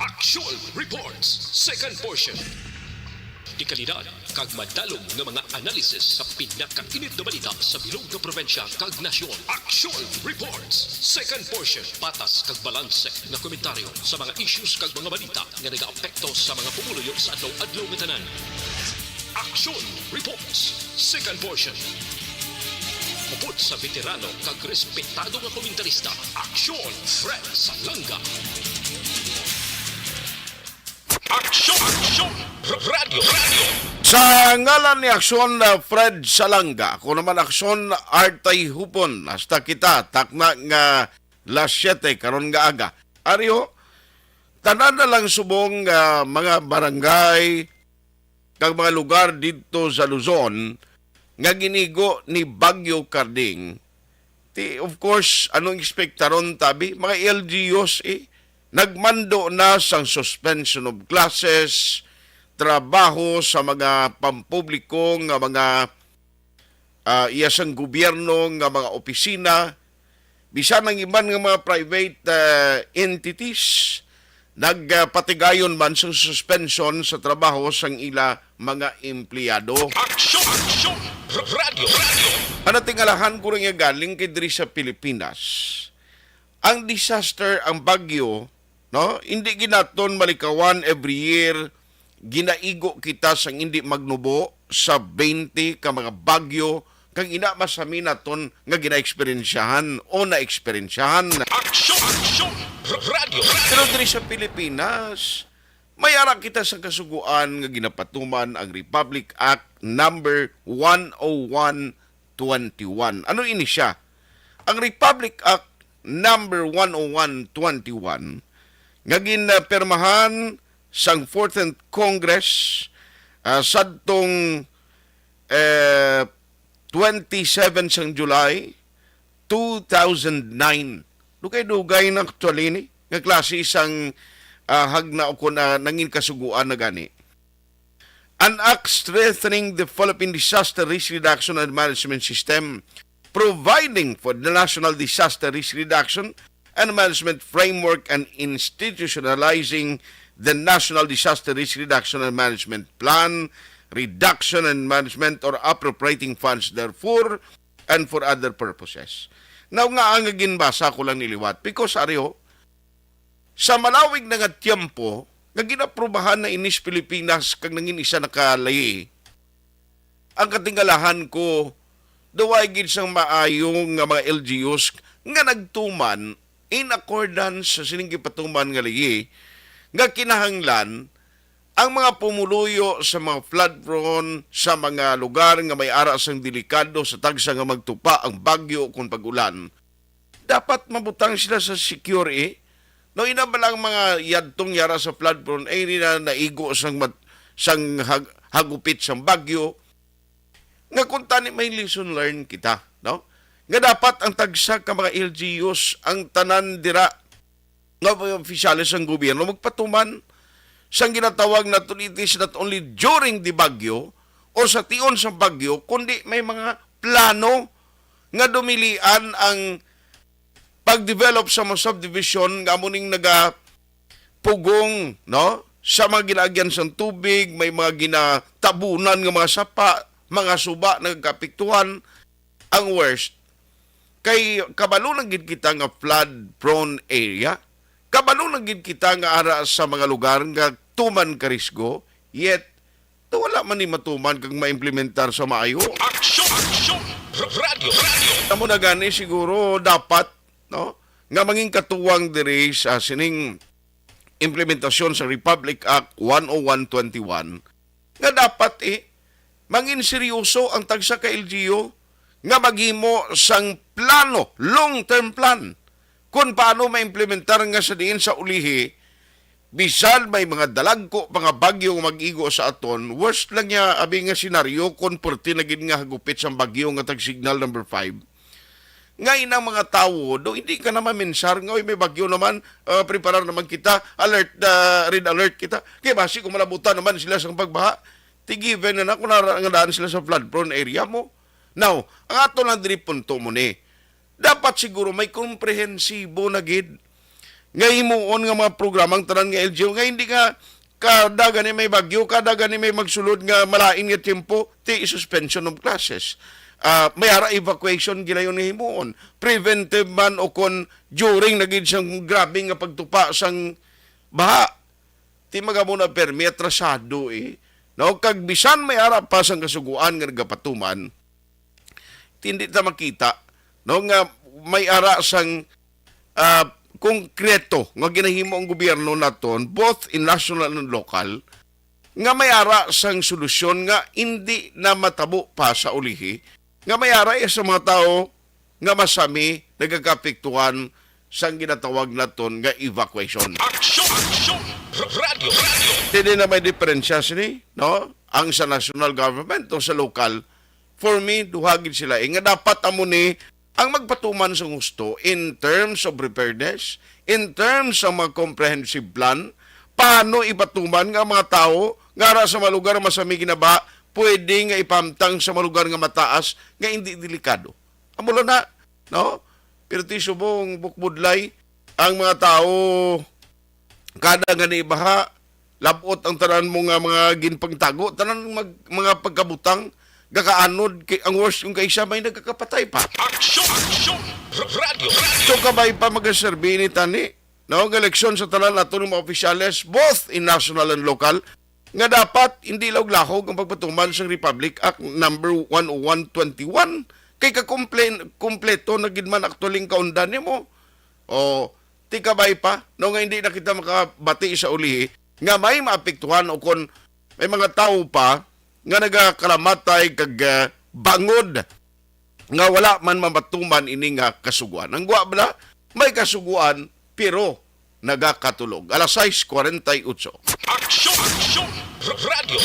Action Reports, second portion. Di kalidad, kag madalong nga mga analisis sa pinakainit na balita sa bilog na probensya kag nasyon. Action Reports, second portion. Patas kag balanse na komentaryo sa mga issues kag mga balita nga nagaapekto sa mga pumuluyo sa adlaw-adlaw nga tanan. Action Reports, second portion. Upod sa veterano kag respetado nga komentarista, Action Fred Salanga. Action! Radio! Sa ngalan ni Aksyon na Fred Salanga, kung naman Aksyon Artay Hupon, hasta kita, takna nga las 7, karon nga aga. Ariyo, tanan na lang subong mga barangay, kag mga lugar dito sa Luzon, nga ginigo ni Bagyo Carding. Of course, anong ekspektaron tabi? Mga LGUs nagmando na sang suspension of classes, trabaho sa mga pampubliko nga mga iyasang gobyerno nga mga opisina, bisan ng iban nga mga private entities, nagpatigayon man sa suspension sa trabaho sang ila mga empleyado. Action! Radio! Ano tingalahan ko rin nga galing kay diri sa Pilipinas. Ang disaster, ang bagyo, no? Hindi ginaton malikawan every year, ginaigo kita sang hindi magnubo sa 20 ka mga bagyo, kang ina masami naton nga gina-eksperyensyahan o na-eksperyensyahan. Action! Radio! Pero diri sa Pilipinas, may ara kita sa kasuguan nga ginapatuman ang Republic Act number 10121. Ano ini siya? Ang Republic Act number 10121 nga ginpermahan sang 14th Congress sadtong 27 sang July 2009. Dugay-dugay na actually ni nga klase isang hagna o na nangin kasuguan na gani. An act strengthening the Philippine Disaster Risk Reduction and Management System, providing for the National Disaster Risk Reduction and Management Framework and institutionalizing the National Disaster Risk Reduction and Management Plan, reduction and management or appropriating funds therefore and for other purposes. Now nga ang ginbasa ko lang niliwat because ariyo, sa malawig na nga tiyempo, nga ginaprubahan na inis Pilipinas kag nangin isa nakalayi, ang katingalahan ko, duway gid sang maayong nga mga LGUs nga nagtuman in accordance sa sining gipatuman nga lihi, nga kinahanglan ang mga pumuluyo sa mga flood prone sa mga lugar nga may ara sang delikado sa tagsa nga magtupa ang bagyo kung pag-ulan. Dapat mabutang sila sa security. No ina ba lang mga yadtong yara sa flood prone ay na naigo sang hagupit sang bagyo. Nga kung tani may lesson learned kita, no? Nga dapat ang tagsa ka mga LGUs ang tanan dira nga opisyalis ng gobyerno magpatuman sang ginatawag na tulitis not only during the bagyo o sa tion sa bagyo, kundi may mga plano nga dumilian ang pag-develop sa mga subdivision nga muning nagapugong, no? Sa mga ginagyan sa tubig, may mga ginatabunan nga mga sapa, mga suba nagkapiktuhan. Ang worst, kay kabalo lang gid kita nga flood-prone area, kabalo lang gid kita nga ara sa mga lugar nga tuman ka risgo, yet wala man ni matuman kag maimplementar sa maayo. Action! Radio! Amo na gani siguro dapat, no, nga manging katuwang diri sa sining implementasyon sa Republic Act 10121 nga dapat mangin seryoso ang tagsa ka LGU nga maghimo sang plano, long-term plan kung paano maimplementar nga sa diin sa ulihi. Bisan may mga dalagko, mga bagyo mag-igo sa aton, worst lang niya abi nga senaryo kung perti na gid nga hagupit sa bagyo nga tag signal number 5. Ngayon ang mga tao, do hindi ka naman mensar, nga may bagyo naman, preparar naman kita, alert, red alert kita. Kaya basi kung malabutan naman sila sa pagbaha, tigiven na kung narangadaan sila sa flood-prone area mo. Now, ang ato lang diri punto mo ni, dapat siguro may komprehensibo na gid nga himuon nga mga programang tanan nga LGU nga hindi nga kada gani may bagyo, kada gani may magsulod nga malain nga tempo, ti suspension of classes. May ara evacuation ginayon nga himuon. Preventive man o kon during nagid siyang grabe nga pagtupa sang baha. Ti magamuna permi atrasado No, kag bisan may ara pa sang kasuguan nga nagapatuman, hindi ta makita no nga may ara sang konkreto nga ginahimo ang gobyerno naton both in national and local nga may ara sang solusyon nga hindi na matabo pa sa ulihi nga may ara sa mga tao nga masami nagakapektuhan sang ginatawag naton nga evacuation. Aksyon! Radio! Hindi na may diferensya sini, no? Ang sa national government o sa local, for me, duhagin sila. Nga dapat amo ni ang magpatuman sa gusto in terms of preparedness, in terms of mga comprehensive plan, paano ipatuman nga mga tao nga ra sa mga lugar masami ginaba, pwede nga ipamtang sa mga lugar nga mataas nga hindi delikado. Amulo na, no? Pero ti subong bukbudlay, ang mga tao kada nga naibaha, labot ang tanan mo nga mga ginpangtago, tanan mga pagkabutang, gakaanod, ang worst yung kaisa may nagkakapatay pa. Aksyon! Radio! So kabay pa magaserbi ni tani, no, ang eleksyon sa tanan nato ng mga opisyales, both in national and local, nga dapat hindi lahog ang pagpatuman sa Republic Act number 10121 kay kompleto na gid man aktualing kaundan nimo. O ti kabay pa no nga hindi na kita makabati sa ulihi nga may maapektuhan o kon may mga tao pa nga nagakalamatay kag bangod nga wala man mabatuman ini nga kasuguan. Ang guwa bala may kasuguan pero nagakatulog. Alas 6:48. Aksyon! Radio!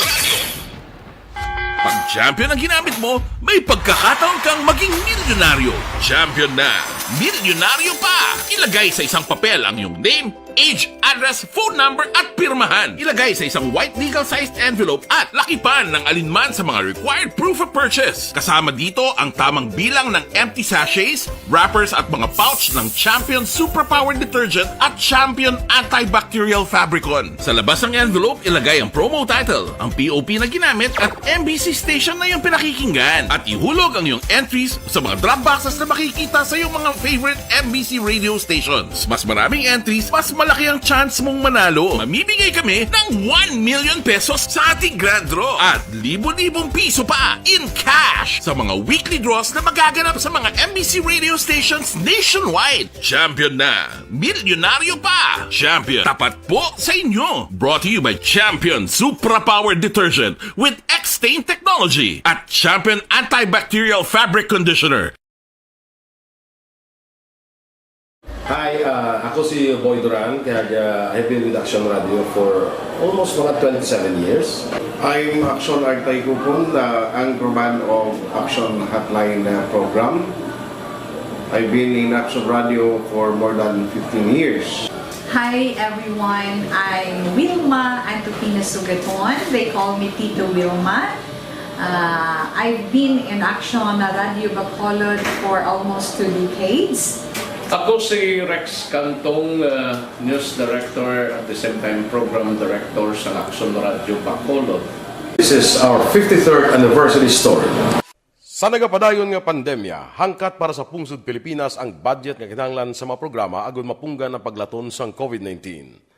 Pag champion ang ginamit mo, may pagkakataon kang maging milyonaryo. Champion na! Milyonaryo pa! Ilagay sa isang papel ang iyong name, age, address, phone number at pirmahan. Ilagay sa isang white legal-sized envelope at lakipan ng alinman sa mga required proof of purchase. Kasama dito ang tamang bilang ng empty sachets, wrappers at mga pouch ng Champion Superpower Detergent at Champion Antibacterial Fabricon. Sa labas ng envelope, ilagay ang promo title, ang POP na ginamit at MBC station na yung pinakikinggan. At ihulog ang iyong entries sa mga drop boxes na makikita sa iyong mga favorite MBC radio stations. Mas maraming entries, mas malaki ang chance mong manalo. Mamimigay kami ng 1 million pesos sa ating grand draw at libo-libong piso pa in cash sa mga weekly draws na magaganap sa mga MBC radio stations nationwide. Champion na! Milyonaryo pa! Champion, tapat po sa inyo! Brought to you by Champion Supra Power Detergent with X-Stain Technology at Champion Antibacterial Fabric Conditioner. Hi, ako si Boy Duran, kaya I've been with Action Radio for almost mga 27 years. I'm Action Artay Kupon, anchorman of Action Hotline program. I've been in Action Radio for more than 15 years. Hi everyone, I'm Wilma Antopina Sugaton. They call me Tito Wilma. I've been in Action Radio Bacolod for almost 2 decades. Ako si Rex Cantong, News Director at the same time Program Director sa Action Radio Bacolod. This is our 53rd anniversary story. Sa nagapadayon nga pandemya, hangkat para sa pungsod Pilipinas ang budget nga kinahanglan sa mga programa agon mapunggan ang paglaton sang COVID-19.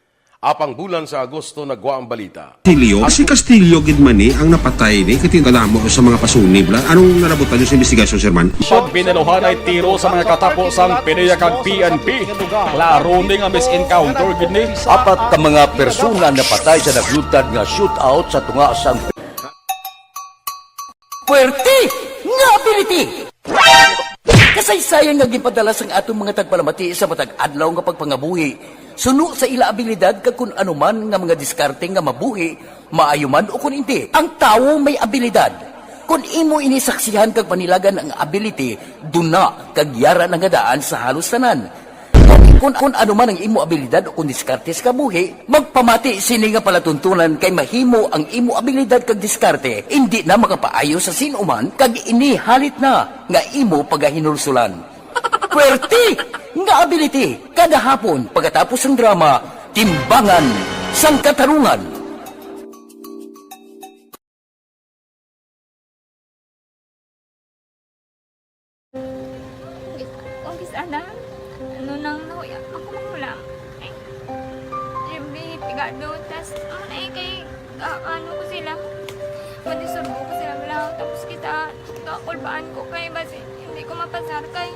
Apang bulan sa Agosto nagwa ang balita. Si Castillo gid man ni ang napatay ni katingala mo sa mga pasunib la. Anong narabutan niyo sa investigasyon, Sir Man? Pagbinuhan ay tiro sa mga katapos-ang PDEA kag PNP. Klaro ni nga misencounter gid ni. Apat ka mga persona na patay sa naglutad nga shootout sa tunga sang Puerte nga ability. Kasaysayan nga gipadala sang atong mga tagpalamati sa matag adlaw nga pagpangabuhi. Suno sa ila abilidad kag kun anuman nga mga diskarte nga mabuhi, maayo man o kun hindi. Ang tawo may abilidad. Kung imo inisaksihan kag panilagan ang ability, duna kag yara nga daan sa halos tanan. Kung anuman ang imo abilidad o kun diskarte sa kabuhi, magpamati sini nga palatuntunan kay mahimo ang imo abilidad kag diskarte, hindi na makapaayo sa sinuman kag ini halit na nga imo pagahinulsulan. Puwerte nga ability, Kada hapon, pagkatapos ng drama, Timbangan sang Katarungan. Kung sana, ano nang nahuya, ako makulang. Eh, siyempre, pigado, tas, kay, ano ko sila, manisurbo ko sila lang, tapos kita, kakulbaan ko kay, basi, hindi ko mapasar kay.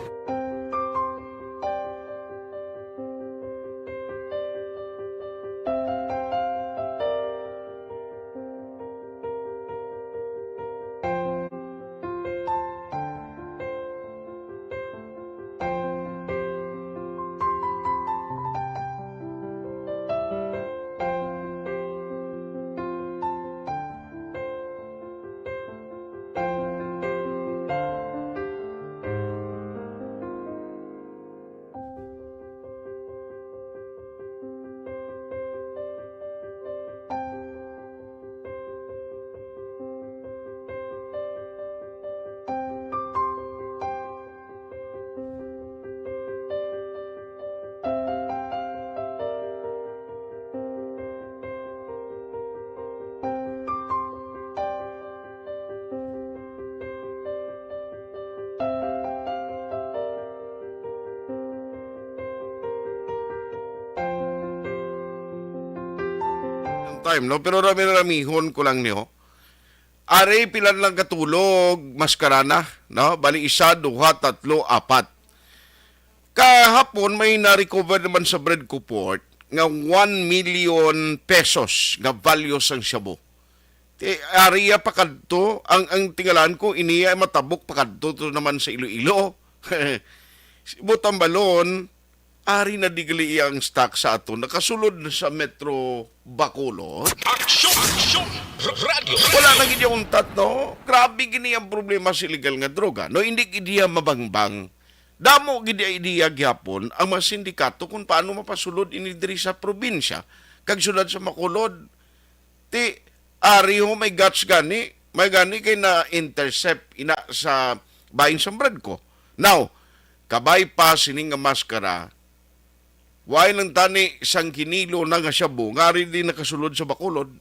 Time, no? Pero rami-ramihon ko lang niyo. Are pilan lang katulog, maskarana, no? Bali 1, 2, 3, 4. Kahapon may na-recover naman sa bread port nga 1 million pesos nga value sang shabu. Ariya pa kadto, ang tingalan ko iniya matabok pa kadto to naman sa Iloilo. Butang balon, ari na digli ang stock sa ato nakasulod sa Metro Bacolod. Aksyon! Radio! Wala na gid yung tatno. Grabe gini ang problema sa illegal nga droga. No, hindi gid mabangbang. Damo gid idea gyapon ang mga sindikato kung paano mapasulod ini diri sa probinsya. Kag sulod sa Bacolod. Ti ari ho may guts gani, may gani kay na intercept ina sa bayin sa bread ko. Now, kabay pa sining nga maskara. Why nang tani sang kinilo na nga shabu, ngari din nakasulod sa Bacolod.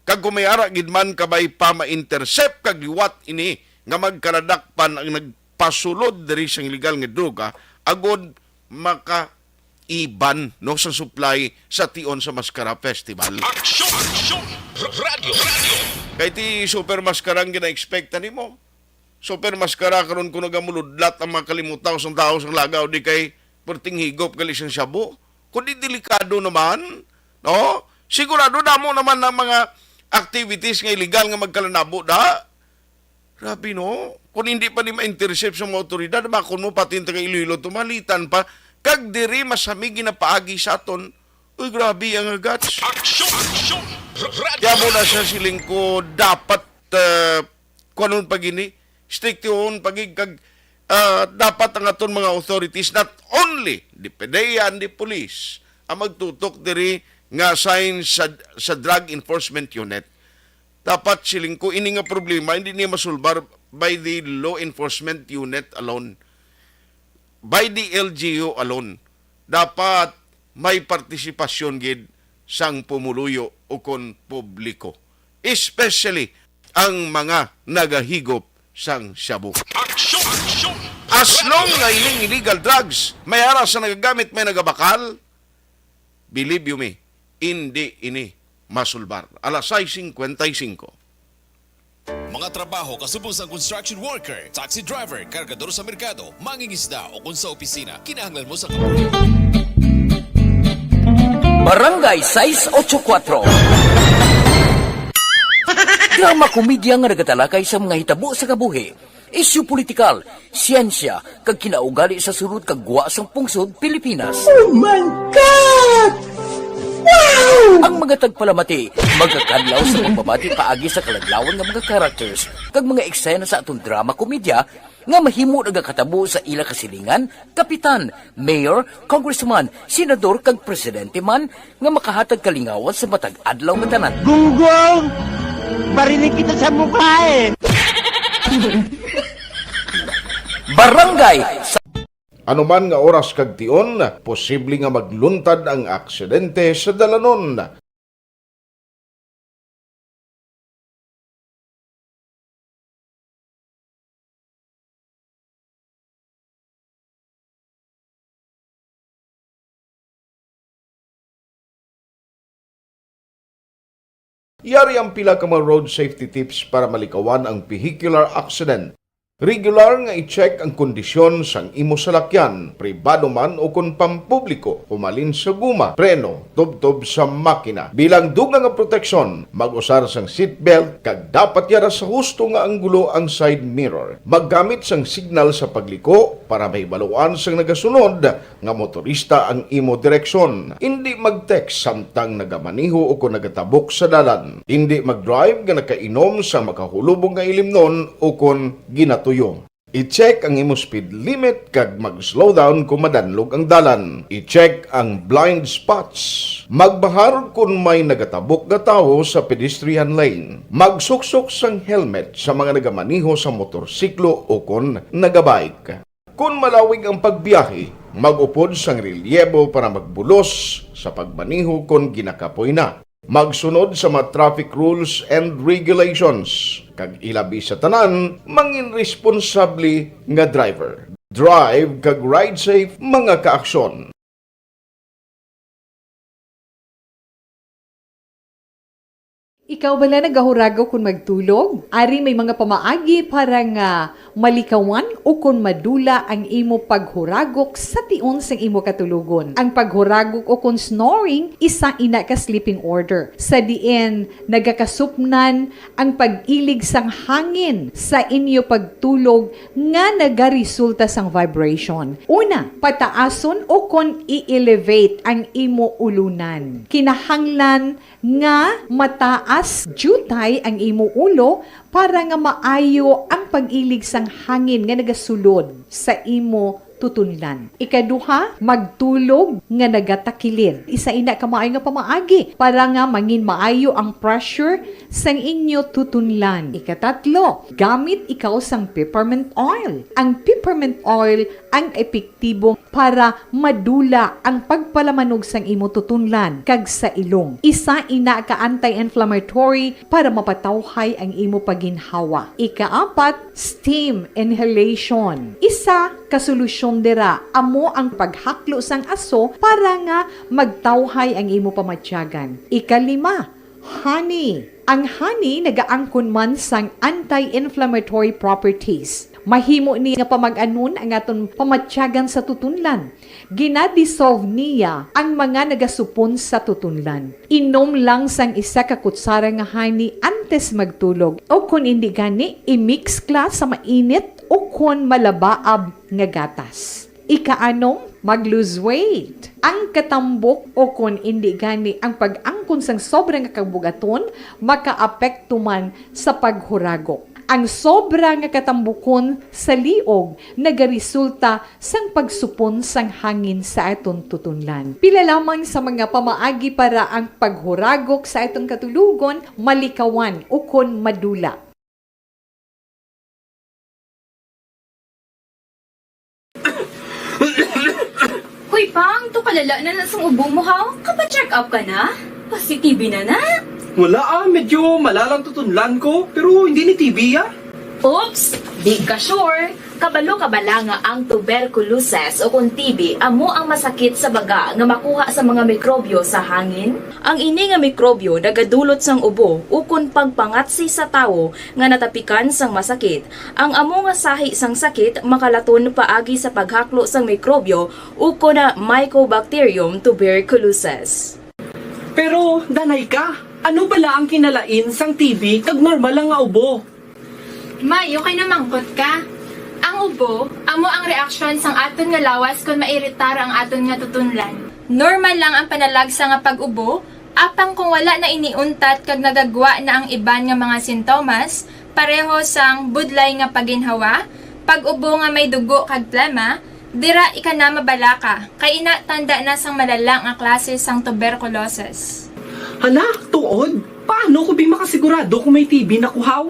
Kag kumayara gidman kabay pa ma-intercept kag liwat ini nga magkaradakpan ang nagpasulod diri sang illegal nga droga agod maka-iban no sa supply sa tion sa Maskara Festival. Aksyon! Radio! Kay ti super maskarang gina-expecta nimo. Super maskara karon kuno gamuludlat ang mga kalimutaw sang tao sang lagaw di kay perting higop gali sang shabu. Kundi delikado naman, no? Sigurado damo naman ng mga activities nga illegal nga magkalanabo da. Grabe no? Kung hindi pa ni ma-intercept sa mga otoridad, bakon mo pati yung taga-Iloilo tumalitan pa, kag diri masamig na paagi sa aton. Uy, grabe ang agats. Aksyon! Radio! Kaya mo na sa siling ko dapat kunon pagini, strict yun pagig kag dapat ang aton mga authorities not only the PDEA and the police ang magtutok diri nga sign sa Drug Enforcement Unit. Dapat siling ko ini nga problema hindi niya masulbar by the Law Enforcement Unit alone, by the LGU alone. Dapat may partisipasyon gid sang pumuluyo o kon publiko, especially ang mga nagahigop sang shabu. Aksyon! As long nga ining illegal drugs, may aras sa nagagamit, may nagabakal, believe you me, hindi ini masulbar. Alas 6:55. Mga trabaho kasubong sa construction worker, taxi driver, kargador sa merkado, mangingisda o kung sa opisina, kinahanglan mo sa kabuhi. Barangay 684. Drama komedya nga nagatalakay sa mga hitabo sa kabuhi. Isyu politikal, siyensya, kag kinaugali sa surut kag guwa sang pungsod Pilipinas. Oh my God! Wow! Ang mga tagpalamati, magkakadlaw sa pagbabati paagi sa kalaglawan ng mga characters kag mga eksena sa atong drama komedya nga mahimo nagakatabo sa ila kasilingan, kapitan, mayor, congressman, senador kag presidente man nga makahatag kalingawan sa matag adlaw nga tanan. Gunggong! Barinig kita sa mukha eh! Barangay Anuman nga oras kag tion, posible nga magluntad ang aksidente sa dalanon. Yari ang pila ka mga road safety tips para malikawan ang vehicular accident. Regular nga i-check ang kondisyon sang imo salakyan, pribado man o kun pampubliko, humalin sa guma, preno, tubtob sa makina. Bilang dugang nga proteksyon, mag-usar sang seatbelt kag dapat yara sa husto nga anggulo ang side mirror. Maggamit sang signal sa pagliko para may baluan sang nagasunod nga motorista ang imo direksyon. Hindi mag-text samtang nagamaniho o kung nagatabok sa dalan. Hindi mag-drive nga nakainom sa makahulubong nga ilimnon o kung ginatuyo. I-check ang imo speed limit kag mag-slow down kung madanlog ang dalan. I-check ang blind spots. Magbahar kung may nagatabok nga tawo sa pedestrian lane. Magsuksok sang helmet sa mga nagamaniho sa motorsiklo o kung nagabike. Kung malawig ang pagbiyahe, mag-upod sang relyebo para magbulos sa pagmaniho kung ginakapoy na. Magsunod sa mga traffic rules and regulations. Kag ilabi sa tanan, mangin responsable nga driver. Drive kag ride safe mga kaaksyon. Ikaw bala nagahuragaw kung magtulog? Ari may mga pamaagi para nga malikawan o kung madula ang imo paghuragok sa tion sang imo katulugon. Ang paghuragok o kung snoring, isa ina ka sleeping order. Sa diin, nagakasupnan ang pag-ilig sang hangin sa inyo pagtulog nga nagaresulta sang vibration. Una, pataason o kung i-elevate ang imo ulunan. Kinahanglan nga mataas jutay ang imo ulo para nga maayo ang pag-ilig sang hangin nga nagasulod sa imo tutunlan. Ikaduha, magtulog nga nagatakilid. Isa ina ka maayo nga pamaagi para nga mangin maayo ang pressure sang inyo tutunlan. Ikatatlo, gamit ikaw sang peppermint oil. Ang peppermint oil ang epektibo para madula ang pagpalamanog sang imo tutunlan kag sa ilong. Isa ina ka anti-inflammatory para mapatawhay ang imo paginhawa. Ikaapat, steam inhalation. Isa ka solusyon dira amo ang paghaklo sang aso para nga magtawhay ang imo pamatyagan. Ikalima, honey. Ang honey nagaangkon man sang anti-inflammatory properties. Mahimo ni nga pamag-anon ang aton pamatyagan sa tutunlan. Ginadissolve niya ang mga nagasupon sa tutunlan. Inom lang sang isa ka kutsara nga honey antes magtulog. O kung hindi gani, i-mix class sa mainit o kung malabaab nga gatas. Ikaanong, mag-lose weight. Ang katambok o kung hindi gani ang pag-angkon sang sobrang kabugaton, makaapekto man sa paghuragok. Ang sobra nga katambukon sa liog nagaresulta sang pagsupon sang hangin sa aton tutunlan. Pila lamang sa mga pamaagi para ang paghuragok sa aton katulugon malikawan o kon madula. Hoy, Pang, to kalala na sang ubo mo, ha? Kapa-check up ka na? Positive na na? Wala medyo malalang tutunlan ko, pero hindi ni TB Oops! Di ka sure. Kabalo kabala nga ang tuberculosis o kung TB amo ang masakit sa baga nga makuha sa mga mikrobyo sa hangin. Ang ini nga mikrobyo nagadulot sang ubo o kung pagpangatsi sa tawo nga natapikan sang masakit. Ang amo nga sahi sang sakit makalaton paagi sa paghaklo sang mikrobyo o kung na Mycobacterium tuberculosis. Pero, danay ka, ano bala ang kinalain sang TB kag normal lang nga ubo? Mayo kay namangkot ka. Ang ubo, amo ang reaksyon sang aton nga lawas kung mairitar ang aton nga tutunlan. Normal lang ang panalagsa nga pag-ubo, apang kung wala na iniuntat kag nagagwa na ang iban nga mga sintomas, pareho sang budlay nga paginhawa, pag-ubo nga may dugo kag plema, dira ika na mabala ka, kay ina tanda na sang malalang nga klase sang tuberculosis. Hala, tuod? Paano ko bi makasigurado kung may TB na kuhaw?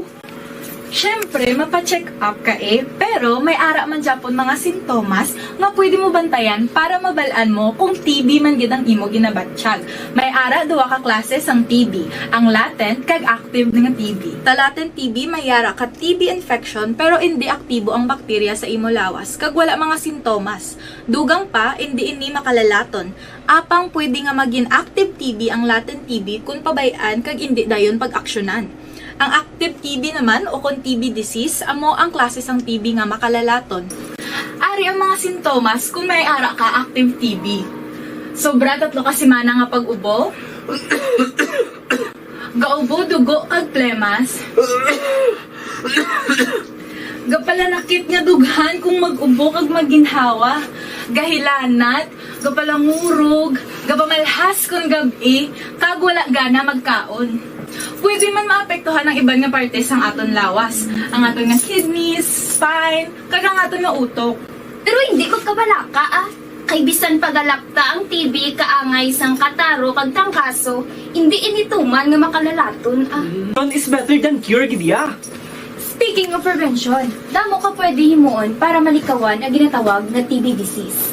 Syempre, mapacheck up ka pero may ara man Japon mga sintomas nga pwede mo bantayan para mabalaan mo kung TB man gid ang imo ginabatsyag. May ara duwa ka klase sang TB, ang latent kag active nga TB. Ta latent TB may ara ka TB infection pero hindi aktibo ang bakterya sa imo lawas kag wala mga sintomas. Dugang pa hindi ini makalalaton. Apang pwede nga maging active TB ang latent TB kung pabayaan kag hindi dayon pag-aksyonan. Ang active TB naman o kung TB disease, amo ang klase sang TB nga makalalaton. Ari ang mga sintomas kung may ara ka active TB. Sobra 3 ka semana nga pag-ubo, gaubo, dugo, kag plemas, gapalanakit nga dughan kung mag-ubo kag maginhawa, gahilanat, gapalangurog, gapamalhas kung gabi, kag wala gana magkaon. Pwede man maapektuhan ng iban nga parte sang aton lawas, ang aton nga kidneys, spine, kag ang aton nga utok. Pero hindi ko kabalaka Kay bisan pagalakta ang TB kaangay sang kataro kag tangkaso, hindi inituman nga makalalaton None is better than cure, gidya. Speaking of prevention, damo ka pwede himuon para malikawan ang ginatawag na TB disease.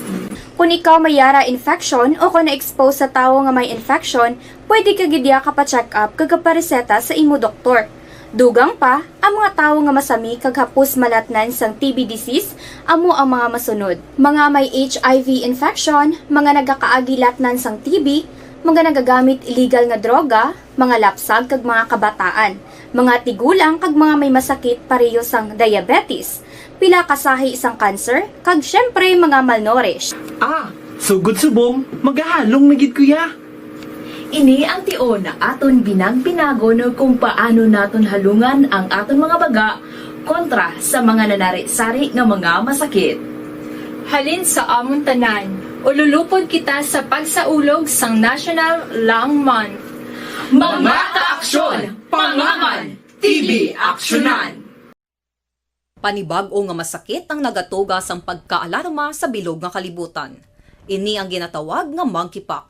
Kung ikaw may yara infection o kung na-expose sa tao nga may infection, pwede ka gidya ka pa-check up kag kapareseta sa imo doktor. Dugang pa, ang mga tao nga masami kag hapos malatnan sang TB disease, amo ang mga masunod. Mga may HIV infection, mga nagakaagilatnan sang TB, mga nagagamit illegal nga droga, mga lapsag kag mga kabataan, mga tigulang kag mga may masakit pareho sang diabetes, pila kasahi isang cancer, kag syempre mga malnourished. Sugod subong, magahalong nagid kuya. Ini ang tion na aton binag-binago no kung paano naton halungan ang aton mga baga kontra sa mga nanari-sari nga mga masakit. Halin sa amon tanan, ululupod kita sa pagsaulog sang National Lung Month. Mga kaaksyon, pangangan, TB aksyonan. Panibag-o nga masakit ang nagatuga sang pagkaalarma sa bilog nga kalibutan. Ini ang ginatawag nga monkeypox.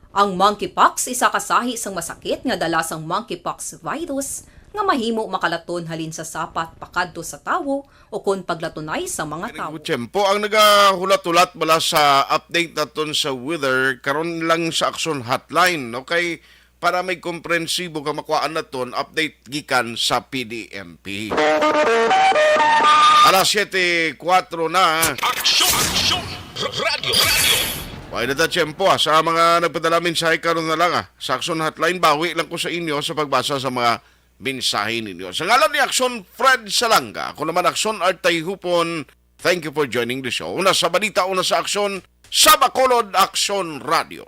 Ang monkeypox isa kasahi sang masakit nga dala sang monkeypox virus nga mahimo makalaton halin sa sapat pakadto sa tawo o kon paglatunay sa mga tawo. Tiyempo ang nagahulat-hulat bala sa update naton sa weather karon lang sa action hotline, okay? Para may komprensibo ka makuhaan naton update gikan sa PDMP. Alas 7:04 na. Aksyon! Radio! Why na ta tiyempo sa mga nagpadala mensahe karon na lang sa Action Hotline, bawi lang ko sa inyo sa pagbasa sa mga mensahe ninyo. Sa ngalan ni Action Fred Salanga, ako naman Action Artay Hupon, thank you for joining the show. Una sa balita, una sa Action, sa Bacolod Action Radio.